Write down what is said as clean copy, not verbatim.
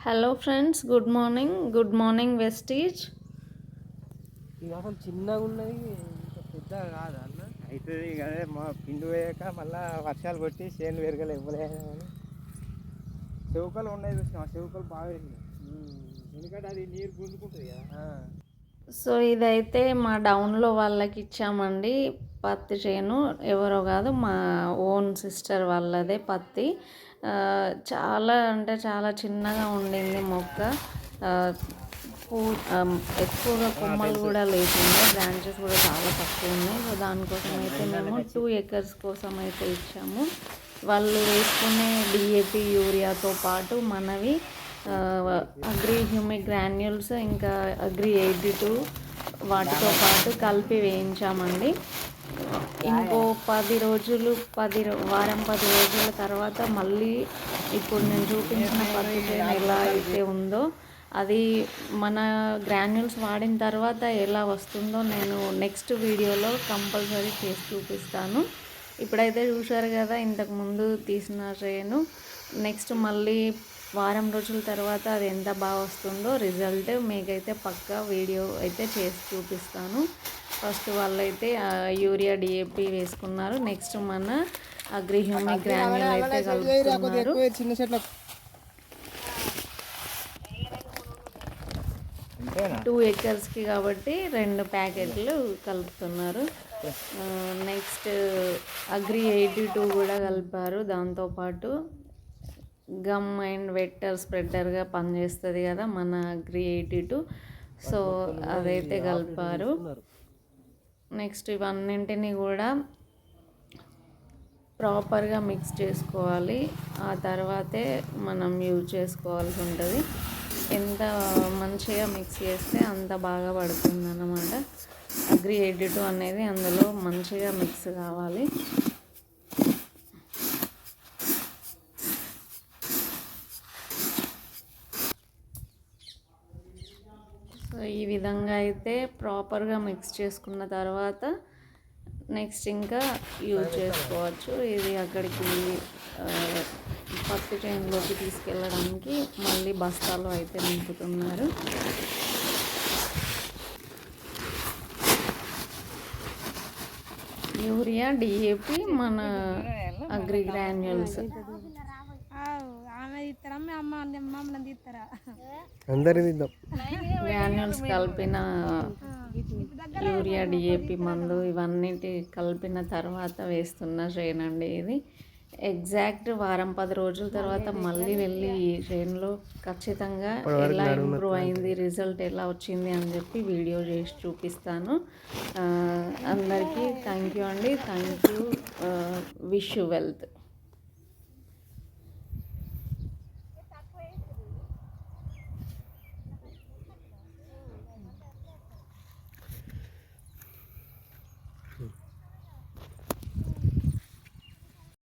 Hello friends, good morning Vestige. ఇది అసలు చిన్నగా ఉన్నది, ఇంకా పెద్దగా కాదు అన్న. అవుతుంది అదే మా పిండి పోయాక మళ్ళీ వర్షాలు కొట్టి చేనులు పెరగలే ఇవ్వలేదు అని చెవుకలు ఉన్నాయి. చూసిన చెవుకలు బాగా వేసినాయి. ఎందుకంటే అది నీరు గుంజుకుంటుంది కదా. సో ఇదైతే మా డౌన్లో వాళ్ళకి ఇచ్చామండి. పత్తి చేను ఎవరో కాదు, మా ఓన్ సిస్టర్ వాళ్ళదే పత్తి. చాలా అంటే చాలా చిన్నగా ఉండింది మొక్క. ఎక్కువగా కొమ్మలు కూడా లేకుండా బ్రాంచెస్ కూడా చాలా తక్కువ ఉన్నాయి. సో దానికోసం అయితే మేము 2 acres కోసం అయితే ఇచ్చాము. వాళ్ళు వేసుకునే డిఏపి యూరియాతో పాటు మనవి అగ్రి హ్యూమిక్ గ్రాన్యూల్స్ ఇంకా అగ్రి 82 వాటితో పాటు కలిపి వేయించామండి. ఇంకో 10 వారం 10 రోజుల తర్వాత మళ్ళీ ఇప్పుడు నేను చూపించిన పత్తి చేను ఎలా అయితే ఉందో అది మన గ్రాన్యూల్స్ వాడిన తర్వాత ఎలా వస్తుందో నేను నెక్స్ట్ వీడియోలో కంపల్సరీ చేసి చూపిస్తాను. ఇప్పుడైతే చూశారు కదా, ఇంతకుముందు తీసిన చేను. నెక్స్ట్ మళ్ళీ వారం రోజుల తర్వాత అది ఎంత బాగా వస్తుందో రిజల్ట్ మీకైతే పక్కా వీడియో అయితే చేసి చూపిస్తాను. ఫస్ట్ వాళ్ళైతే యూరియా డిఏపి వేసుకున్నారు. నెక్స్ట్ మన అగ్రి హ్యూమిక్ గ్రాన్యూల్ అయితే కలుపుతున్నారు. చిన్న చెట్ల 2 acresకి కాబట్టి 2 ప్యాకెట్లు కలుపుతున్నారు. నెక్స్ట్ అగ్రి 82 కూడా కలిపారు. దాంతోపాటు గమ్ అండ్ వెట్టర్ స్ప్రెడర్గా పనిచేస్తుంది కదా మన అగ్రి 82. సో అదైతే కలిపారు. నెక్స్ట్ ఇవన్నింటినీ కూడా ప్రాపర్గా మిక్స్ చేసుకోవాలి. ఆ తర్వాతే మనం యూజ్ చేసుకోవాల్సి ఉంటుంది. ఎంత మంచిగా మిక్స్ చేస్తే అంత బాగా పడుతుంది అన్నమాట. అగ్రి 82 అనేది అందులో మంచిగా మిక్స్ కావాలి. సో ఈ విధంగా అయితే ప్రాపర్గా మిక్స్ చేసుకున్న తర్వాత నెక్స్ట్ ఇంకా యూజ్ చేసుకోవచ్చు. ఇది అక్కడికి పత్తి చేనులోకి తీసుకెళ్ళడానికి మళ్ళీ బస్తాలు అయితే నింపుతున్నారు. యూరియా డిఏపి మన అగ్రి గ్రాన్యూల్స్ గ్రాన్యూల్స్ కలిపిన యూరియా డిఏపి మందు ఇవన్నిటి కలిపిన తర్వాత వేస్తున్న చేనండి ఇది. ఎగ్జాక్ట్ వారం 10 రోజుల తర్వాత మళ్ళీ వెళ్ళి ఈ చేనులో ఖచ్చితంగా ఎలా ఇంప్రూవ్ అయింది, రిజల్ట్ ఎలా వచ్చింది అని చెప్పి వీడియో చేసి చూపిస్తాను. అందరికీ థ్యాంక్ యూ అండి. Thank you. Wish you wealth.